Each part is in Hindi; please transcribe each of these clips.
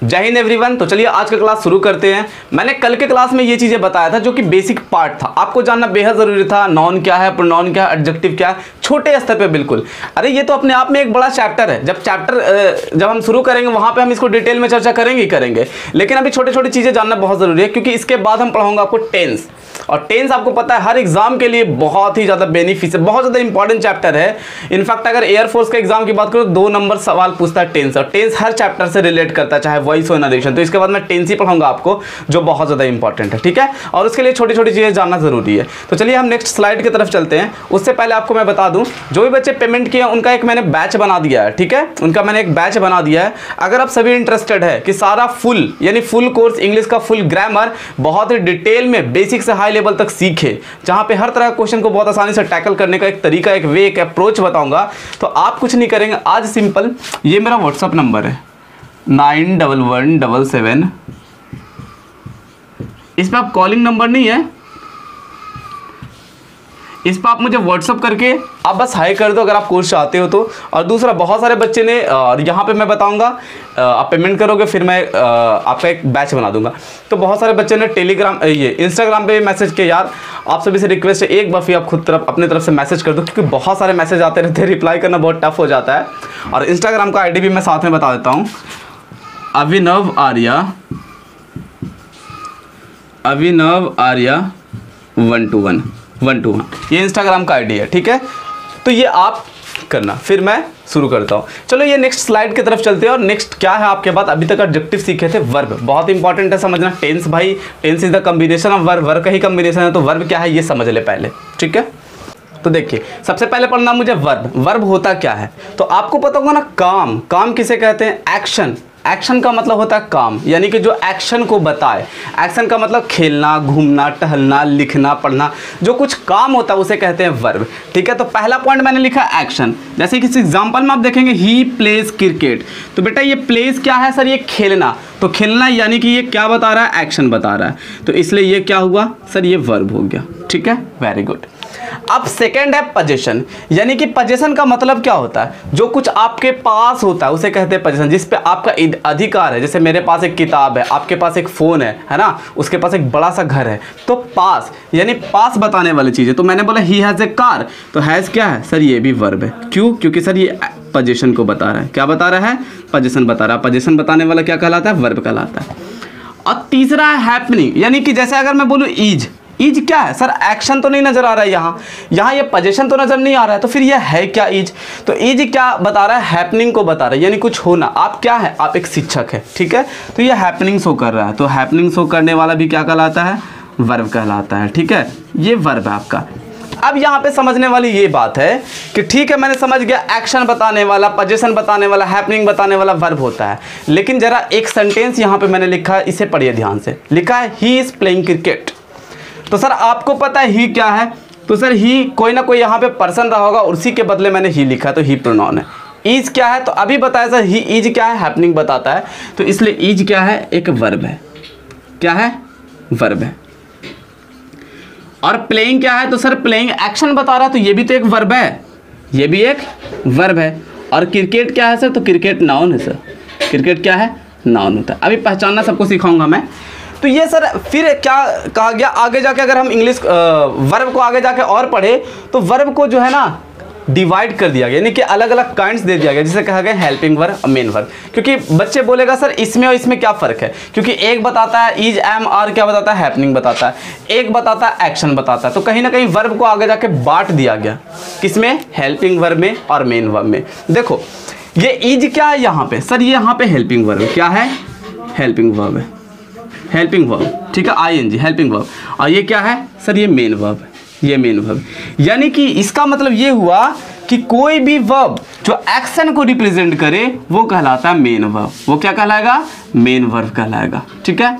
जय हिंद एवरीवन। तो चलिए आज का क्लास शुरू करते हैं। मैंने कल के क्लास में ये चीज़ें बताया था जो कि बेसिक पार्ट था, आपको जानना बेहद ज़रूरी था। नाउन क्या है, प्रोनाउन क्या है, एडजेक्टिव क्या है, छोटे स्तर पे बिल्कुल। अरे ये तो अपने आप में एक बड़ा चैप्टर है। जब हम शुरू करेंगे वहाँ पे हम इसको डिटेल में चर्चा करेंगे, लेकिन अभी छोटी छोटी चीज़ें जानना बहुत ज़रूरी है, क्योंकि इसके बाद हम पढ़ाऊंगा आपको टेंस। और टेंस आपको पता है हर एग्जाम के लिए बहुत ही ज़्यादा बेनिफिशियल, बहुत ज़्यादा इंपॉर्टेंट चैप्टर है। इनफैक्ट अगर एयरफोर्स के एग्जाम की बात करो 2 नंबर सवाल पूछता है टेंस, और टेंस हर चैप्टर से रिलेट करता है, चाहे वॉइस हो नरेशन। तो इसके बाद मैं टेंस ही पढ़ाऊंगा आपको, जो बहुत ज़्यादा इंपॉर्टेंट है, ठीक है। और उसके लिए छोटी छोटी चीज़ें जानना जरूरी है। तो चलिए हम नेक्स्ट स्लाइड की तरफ चलते हैं। उससे पहले आपको मैं बता दूं, जो भी बच्चे पेमेंट किए उनका एक मैंने बैच बना दिया है, ठीक है। उनका मैंने एक बैच बना दिया है। अगर आप सभी इंटरेस्टेड है कि सारा फुल यानी फुल कोर्स इंग्लिश का फुल ग्रामर बहुत ही डिटेल में बेसिक से हाई लेवल तक सीखे, जहां पे हर तरह के क्वेश्चन को बहुत आसानी से टैकल करने का एक तरीका, एक वे, एक अप्रोच बताऊंगा। तो आप कुछ नहीं करेंगे आज, सिंपल ये मेरा व्हाट्सअप नंबर है 9117, इस पर आप कॉलिंग नंबर नहीं है, इस पर आप मुझे व्हाट्सअप करके आप बस हाई कर दो अगर आप कोर्स चाहते हो तो। और दूसरा, बहुत सारे बच्चे ने यहाँ पे मैं बताऊंगा, आप पेमेंट करोगे फिर मैं आपका एक बैच बना दूंगा। तो बहुत सारे बच्चे ने टेलीग्राम ये इंस्टाग्राम पे मैसेज किया। यार आप सभी से रिक्वेस्ट है, एक बार फिर आप खुद अपने तरफ से मैसेज कर दो, क्योंकि बहुत सारे मैसेज आते रहते हैं, रिप्लाई करना बहुत टफ हो जाता है। और इंस्टाग्राम का ID भी मैं साथ में बता देता हूँ, अभिनव आर्या 121 ये इंस्टाग्राम का ID है, ठीक है। तो ये आप करना, फिर मैं शुरू करता हूँ। चलो ये नेक्स्ट स्लाइड की तरफ चलते हैं। और नेक्स्ट क्या है आपके बाद, अभी तक एडजेक्टिव सीखे थे, वर्ब बहुत इंपॉर्टेंट है समझना। टेंस भाई, tense is the combination of verb, verb का ही कॉम्बिनेशन है। तो वर्ब क्या है ये समझ ले पहले, ठीक है। तो देखिए सबसे पहले पढ़ना मुझे वर्ब। वर्ब होता क्या है तो आपको पता होगा ना, काम। काम किसे कहते हैं? एक्शन। एक्शन का मतलब होता है काम, यानी कि जो एक्शन को बताए। एक्शन का मतलब खेलना, घूमना, टहलना, लिखना, पढ़ना, जो कुछ काम होता है उसे कहते हैं वर्ब, ठीक है। तो पहला पॉइंट मैंने लिखा एक्शन। जैसे किसी एग्जांपल में आप देखेंगे ही प्लेज क्रिकेट, तो बेटा ये प्लेज क्या है सर? ये खेलना। तो खेलना यानी कि ये क्या बता रहा है? एक्शन बता रहा है। तो इसलिए ये क्या हुआ सर? ये वर्ब हो गया, ठीक है, वेरी गुड। अब सेकेंड है पोजीशन, यानी कि पोजीशन का मतलब क्या होता है? जो कुछ आपके पास होता है उसे कहते हैं पोजीशन, जिस पे आपका अधिकार है। जैसे मेरे पास एक किताब है, आपके पास एक फ़ोन है ना, उसके पास एक बड़ा सा घर है। तो पास यानी पास बताने वाली चीज़ है। तो मैंने बोला ही हैज़ ए कार, तो हैज़ क्या है सर? ये भी वर्ब है। क्यों? क्योंकि सर ये पोजीशन को बता रहा है। क्या बता रहा है? पोजीशन बता रहा है। पोजीशन बताने वाला क्या कहलाता है? वर्ब कहलाता है। और तीसरा है हैपनिंग, यानी कि जैसे अगर मैं बोलूँ ईज, ईज क्या है सर? एक्शन तो नहीं नजर आ रहा है यहाँ ये पोजीशन तो नजर नहीं आ रहा है, तो फिर यह है क्या ईज? तो ईज क्या बता रहा है? हैपनिंग को बता रहा है, यानी कुछ होना। आप क्या है? आप एक शिक्षक है, ठीक है। तो ये हैपनिंग शो कर रहा है, तो हैपनिंग शो करने वाला भी क्या कहलाता है? वर्ब कहलाता है, ठीक है। ये वर्ब है आपका। अब यहाँ पे समझने वाली ये बात है कि ठीक है मैंने समझ गया, एक्शन बताने वाला, पोजीशन बताने वाला, हैपनिंग बताने वाला वर्ब होता है। लेकिन जरा एक सेंटेंस यहाँ पे मैंने लिखा है, इसे पढ़िए ध्यान से। लिखा है ही इज प्लेइंग क्रिकेट। तो सर आपको पता है ही क्या है? तो सर ही कोई ना कोई यहाँ पे पर्सन रहा होगा, उसी के बदले मैंने ही लिखा, तो ही प्रोनाउन है। ईज क्या है? तो अभी बताया सर ही ईज क्या है? हैपनिंग बताता है। तो इसलिए ईज क्या है? एक वर्ब है। क्या है? वर्ब है। और प्लेइंग क्या है? तो सर प्लेइंग एक्शन बता रहा है, तो ये भी तो एक वर्ब है, ये भी एक वर्ब है। और क्रिकेट क्या है सर? तो क्रिकेट नाउन है सर। क्रिकेट क्या है? नाउन होता है। अभी पहचानना सबको सिखाऊंगा मैं। तो ये सर फिर क्या कहा गया आगे जाके, अगर हम इंग्लिश वर्ब को आगे जाके और पढ़े तो वर्ब को जो है ना डिवाइड कर दिया गया, यानी कि अलग अलग काइंड्स दे दिया गया, जिसे कहा गया हेल्पिंग वर्ब और मेन वर्ब। क्योंकि बच्चे बोलेगा सर इसमें और इसमें क्या फ़र्क है? क्योंकि एक बताता है ईज, एम, आर क्या बताता है? हैपनिंग बताता है। एक बताता है एक्शन बताता है। तो कहीं ना कहीं वर्ब को आगे जाके बांट दिया गया, किसमें? हेल्पिंग वर्ब में और मेन वर्ब में। देखो ये ईज क्या है यहाँ पे सर? ये यहाँ पे हेल्पिंग वर्ब क्या है? हेल्पिंग वर्ब है, हेल्पिंग वर्ब, ठीक है, ING हेल्पिंग वर्ब। और ये क्या है सर? ये मेन वर्ब है, ये मेन वर्ब। यानी कि इसका मतलब ये हुआ कि कोई भी वर्ब जो एक्शन को रिप्रेजेंट करे वो कहलाता है मेन वर्ब। वो क्या कहलाएगा? मेन वर्ब कहलाएगा, ठीक है।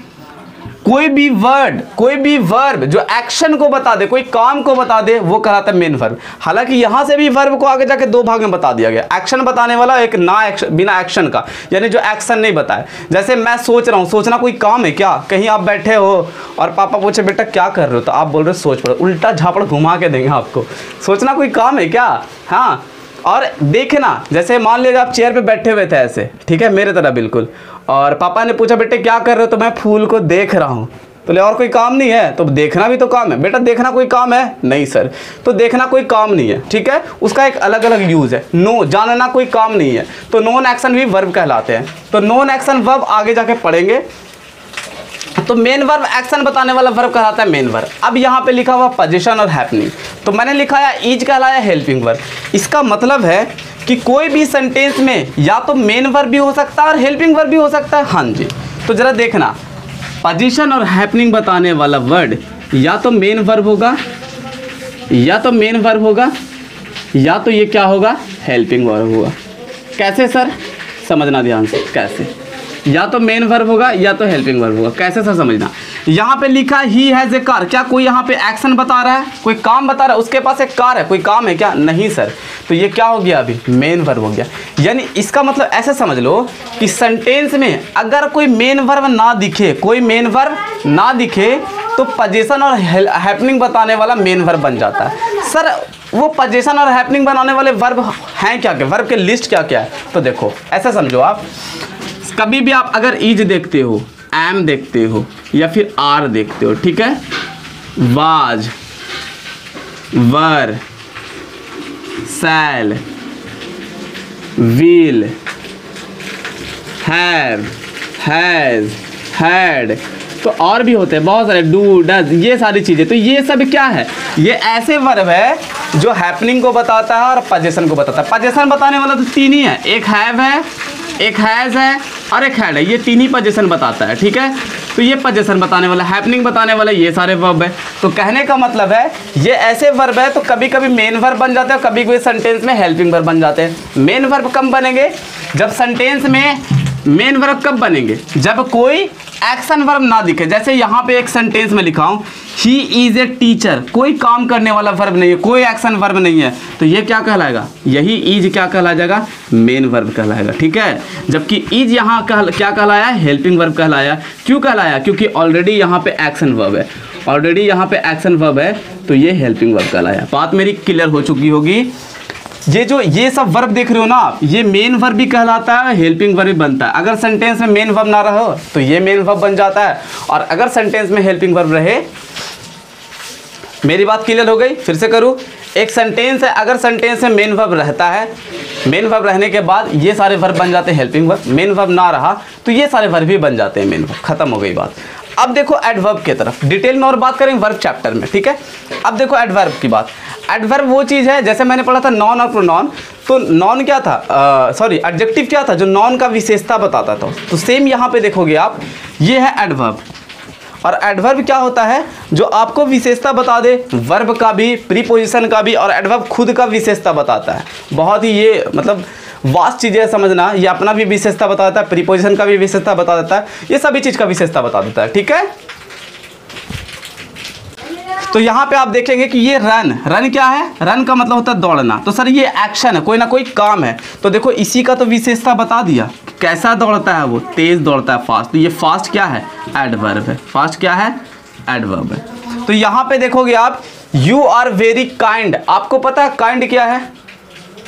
कोई भी वर्ब जो एक्शन को बता दे, कोई काम को बता दे, वो कहलाता है मेन वर्ब। हालांकि यहां से भी वर्ब को आगे जाके 2 भाग में बता दिया गया। एक्शन बताने वाला, एक ना एक्शन, बिना एक्शन का, यानी जो एक्शन नहीं बताए। जैसे मैं सोच रहा हूं, सोचना कोई काम है क्या? कहीं आप बैठे हो और पापा पूछे बेटा क्या कर रहे हो, तो आप बोल रहे हो सोच पड़ो, उल्टा झापड़ घुमा के देंगे आपको। सोचना कोई काम है क्या? हाँ। और देखना, जैसे मान लीजिए आप चेयर पे बैठे हुए थे ऐसे, ठीक है, मेरे तरह बिल्कुल, और पापा ने पूछा बेटे क्या कर रहे हो, तो मैं फूल को देख रहा हूँ। तो ले और कोई काम नहीं है, तो देखना भी तो काम है। बेटा देखना कोई काम है? नहीं सर। तो देखना कोई काम नहीं है, ठीक है, उसका एक अलग अलग यूज़ है। नो, जानना कोई काम नहीं है, तो नॉन एक्शन भी वर्ब कहलाते हैं। तो नॉन एक्शन वर्ब आगे जाके पढ़ेंगे। तो मेन वर्ब एक्शन बताने वाला वर्ब कहलाता है मेन वर्ब। अब यहाँ पे लिखा हुआ पोजीशन और हैपनिंग, तो मैंने लिखा है इज कहलाया हेल्पिंग वर्ब। इसका मतलब है कि कोई भी सेंटेंस में या तो मेन वर्ब भी हो सकता है और हेल्पिंग वर्ब भी हो सकता है। हाँ जी, तो जरा देखना, पोजीशन और हैपनिंग बताने वाला वर्ड या तो मेन वर्ब होगा, या तो मेन वर्ब होगा, या तो ये क्या होगा, हेल्पिंग वर्ब होगा। कैसे सर? समझना ध्यान से, कैसे? या तो मेन वर्ब होगा या तो हेल्पिंग वर्ब होगा। कैसे सर? समझना, यहाँ पे लिखा ही हैज ए कार, क्या कोई यहाँ पे एक्शन बता रहा है, कोई काम बता रहा है? उसके पास एक कार है, कोई काम है क्या? नहीं सर। तो ये क्या हो गया, अभी मेन वर्ब हो गया। यानी इसका मतलब ऐसे समझ लो कि सेंटेंस में अगर कोई मेन वर्ब ना दिखे, कोई मेन वर्ब ना दिखे, तो पोजीशन और हैपनिंग बताने वाला मेन वर्ब बन जाता है। सर वो पोजीशन और हैपनिंग बनाने वाले वर्ब हैं क्या क्या, वर्ब के लिस्ट क्या क्या है? तो देखो ऐसा समझो, आप कभी भी आप अगर इज देखते हो, एम देखते हो, या फिर आर देखते हो, ठीक है, was, were, shall, will, have, has, had, तो और भी होते हैं बहुत सारे, डू, डज, ये सारी चीज़ें। तो ये सब क्या है, ये ऐसे वर्ब है जो हैपनिंग को बताता है और पोजीशन को बताता है। पोजीशन बताने वाला तो तीन ही है, एक हैव है, एक हैज़ है और एक हैड है, ये तीन ही पोजीशन बताता है, ठीक है। तो ये पोजीशन बताने वाला, हैपनिंग बताने वाला, ये सारे वर्ब है। तो कहने का मतलब है ये ऐसे वर्ब है, तो कभी कभी मेन वर्ब बन जाते हैं, कभी कोई सेंटेंस में हेल्पिंग वर्ब बन जाते हैं। मेन वर्ब कब बनेंगे, जब सेंटेंस में मेन वर्ब कब बनेंगे, जब कोई एक्शन वर्ब ना दिखे। जैसे यहाँ पे एक सेंटेंस में लिखा हूँ, ही इज ए टीचर, कोई काम करने वाला वर्ब नहीं है, कोई एक्शन वर्ब नहीं है, तो ये क्या कहलाएगा, यही इज क्या कहला जाएगा, मेन वर्ब कहलाएगा, ठीक है। जबकि इज यहाँ क्या कहलाया, हेल्पिंग वर्ब कहलाया। क्यों कहलाया, क्योंकि ऑलरेडी यहाँ पे एक्शन वर्ब है, ऑलरेडी यहाँ पे एक्शन वर्ब है, तो ये हेल्पिंग वर्ब कहलाया। बात मेरी क्लियर हो चुकी होगी। ये सब वर्ब देख रहे हो ना आप, ये मेन वर्ब भी कहलाता है, हेल्पिंग वर्ब भी बनता है। अगर सेंटेंस में मेन वर्ब ना रहो तो ये मेन वर्ब बन जाता है, और अगर सेंटेंस में हेल्पिंग वर्ब रहे, मेरी बात क्लियर हो गई? फिर से करूँ, एक सेंटेंस है, अगर सेंटेंस में मेन वर्ब रहता है, मेन वर्ब रहने के बाद ये सारे वर्ब बन जाते हैं हेल्पिंग वर्ब। मेन वर्ब ना रहा तो ये सारे वर्ब भी बन जाते हैं मेन वर्ब। खत्म हो गई बात। अब देखो एडवर्ब की तरफ डिटेल में और बात करेंगे वर्ब चैप्टर में, ठीक है। अब देखो एडवर्ब की बात। एडवर्ब वो चीज़ है, जैसे मैंने पढ़ा था नॉन और प्रोनाउन, तो नॉन क्या था, सॉरी एडजेक्टिव क्या था, जो नॉन का विशेषता बताता था। तो सेम यहाँ पे देखोगे आप, ये है एडवर्ब। और एडवर्ब क्या होता है, जो आपको विशेषता बता दे, वर्ब का भी, प्रीपोजिशन का भी, और एडवर्ब खुद का विशेषता बताता है। बहुत ही ये मतलब वास्ट चीज़ें समझना, ये अपना भी विशेषता बता देता है, प्रीपोजिशन का भी विशेषता बता देता है, ये सभी चीज़ का विशेषता बता देता है, ठीक है। तो यहाँ पे आप देखेंगे कि ये रन क्या है, रन का मतलब होता है दौड़ना। तो सर ये एक्शन है, कोई ना कोई काम है, तो देखो इसी का तो विशेषता बता दिया, कैसा दौड़ता है वो, तेज दौड़ता है, फास्ट। तो ये फास्ट क्या है, एडवर्ब है। फास्ट क्या है, एडवर्ब है। तो यहाँ पे देखोगे आप, यू आर वेरी काइंड, आपको पता है काइंड क्या है,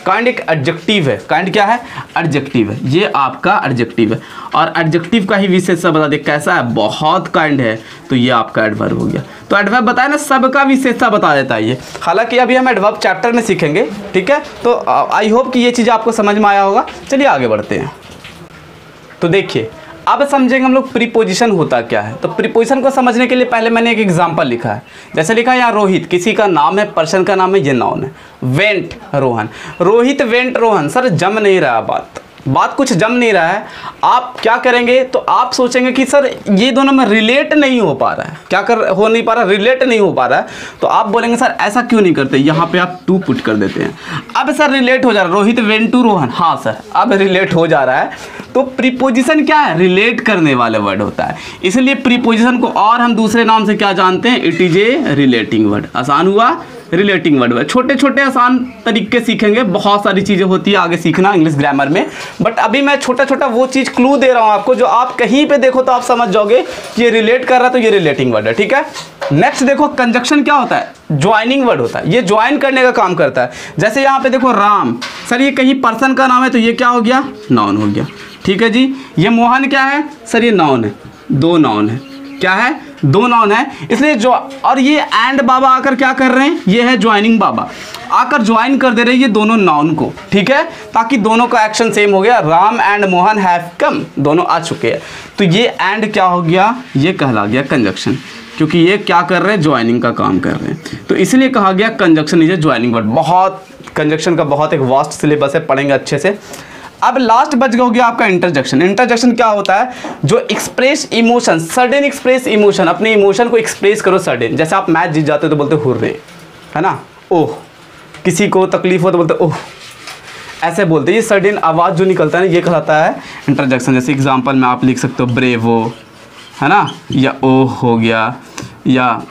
काइंड एक एडजेक्टिव है। काइंड क्या है, एडजेक्टिव है, ये आपका एडजेक्टिव है, और एडजेक्टिव का ही विशेषता बता दे, कैसा है, बहुत काइंड है, तो ये आपका एडवर्ब हो गया। तो एडवर्ब बताया ना, सबका विशेषता बता देता है ये। हालांकि अभी हम एडवर्ब चैप्टर में सीखेंगे, ठीक है। तो आई होप कि ये चीज़ आपको समझ में आया होगा। चलिए आगे बढ़ते हैं। तो देखिए अब समझेंगे हम लोग प्रीपोजिशन होता क्या है। तो प्रीपोजिशन को समझने के लिए पहले मैंने एक एग्जांपल लिखा है। जैसे लिखा है यहाँ रोहित, किसी का नाम है, पर्सन का नाम है, ये नाउन है। Went Rohan, Rohit went Rohan. Sir जम नहीं रहा, बात कुछ जम नहीं रहा है। आप क्या करेंगे, तो आप सोचेंगे कि सर ये दोनों में रिलेट नहीं हो पा रहा है, क्या हो नहीं पा रहा, रिलेट नहीं हो पा रहा है। तो आप बोलेंगे सर ऐसा क्यों नहीं करते, यहाँ पे आप टू पुट कर देते हैं। अब सर रिलेट हो जा रहा है, रोहित वेंट टू रोहन, हाँ सर अब रिलेट हो जा रहा है। तो प्रीपोजिशन क्या है, रिलेट करने वाले वर्ड होता है, इसलिए प्रीपोजिशन को और हम दूसरे नाम से क्या जानते हैं, it is a relating word. आसान हुआ, रिलेटिंग वर्ड। छोटे छोटे आसान तरीके सीखेंगे, बहुत सारी चीज़ें होती है आगे सीखना इंग्लिश ग्रामर में, बट अभी मैं छोटा छोटा वो चीज़ क्लू दे रहा हूँ आपको, जो आप कहीं पे देखो तो आप समझ जाओगे कि ये रिलेट कर रहा है, तो ये रिलेटिंग वर्ड है, ठीक है। नेक्स्ट देखो कंजक्शन क्या होता है। ज्वाइनिंग वर्ड होता है, ये ज्वाइन करने का काम करता है। जैसे यहाँ पे देखो राम, सर ये कहीं पर्सन का नाम है तो ये क्या हो गया, नाउन हो गया। ठीक है जी, ये मोहन क्या है, सर ये नाउन है, दो नाउन है, क्या है, दो नाउन है, इसलिए जो, और ये एंड बाबा आकर क्या कर रहे हैं, ये है ज्वाइनिंग बाबा, आकर ज्वाइन कर दे रहे हैं ये दोनों नाउन को। ठीक है, ताकि दोनों का एक्शन सेम हो गया, Ram and Mohan have come, दोनों आ चुके हैं। तो ये एंड क्या हो गया, ये कहला गया कंजक्शन, क्योंकि ये क्या कर रहे हैं, ज्वाइनिंग का काम कर रहे हैं, तो इसलिए कहा गया conjunction is a joining word. बहुत कंजक्शन का बहुत एक वास्ट सिलेबस है, पढ़ेंगे अच्छे से। अब लास्ट बच गया हो गया आपका इंटरजेक्शन। इंटरजेक्शन क्या होता है, जो express emotion, sudden express emotion, अपने इमोशन को एक्सप्रेस करो सडन। जैसे आप मैच जीत जाते हो तो बोलते हो हुर्रे, है ना, ओह, किसी को तकलीफ हो तो बोलते ओह, ऐसे बोलते हैं। ये सडन आवाज़ जो निकलता है ना, ये कहलाता है इंटरजेक्शन। जैसे एग्जांपल में आप लिख सकते हो ब्रेवो, है ना, या ओह हो गया, या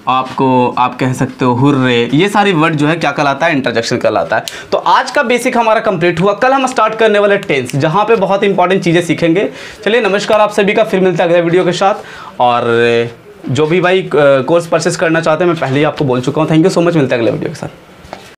आप कह सकते हो हुर्रे। ये सारे वर्ड जो है क्या कहलाता है, इंटरजेक्शन कहलाता है। तो आज का बेसिक हमारा कंप्लीट हुआ। कल हम स्टार्ट करने वाले टेंस, जहाँ पे बहुत इंपॉर्टेंट चीज़ें सीखेंगे। चलिए नमस्कार आप सभी का, फिर मिलता है अगले वीडियो के साथ। और जो भी भाई कोर्स परचेस करना चाहते हैं, मैं पहले ही आपको बोल चुका हूँ। थैंक यू सो मच, मिलता है अगले वीडियो के साथ।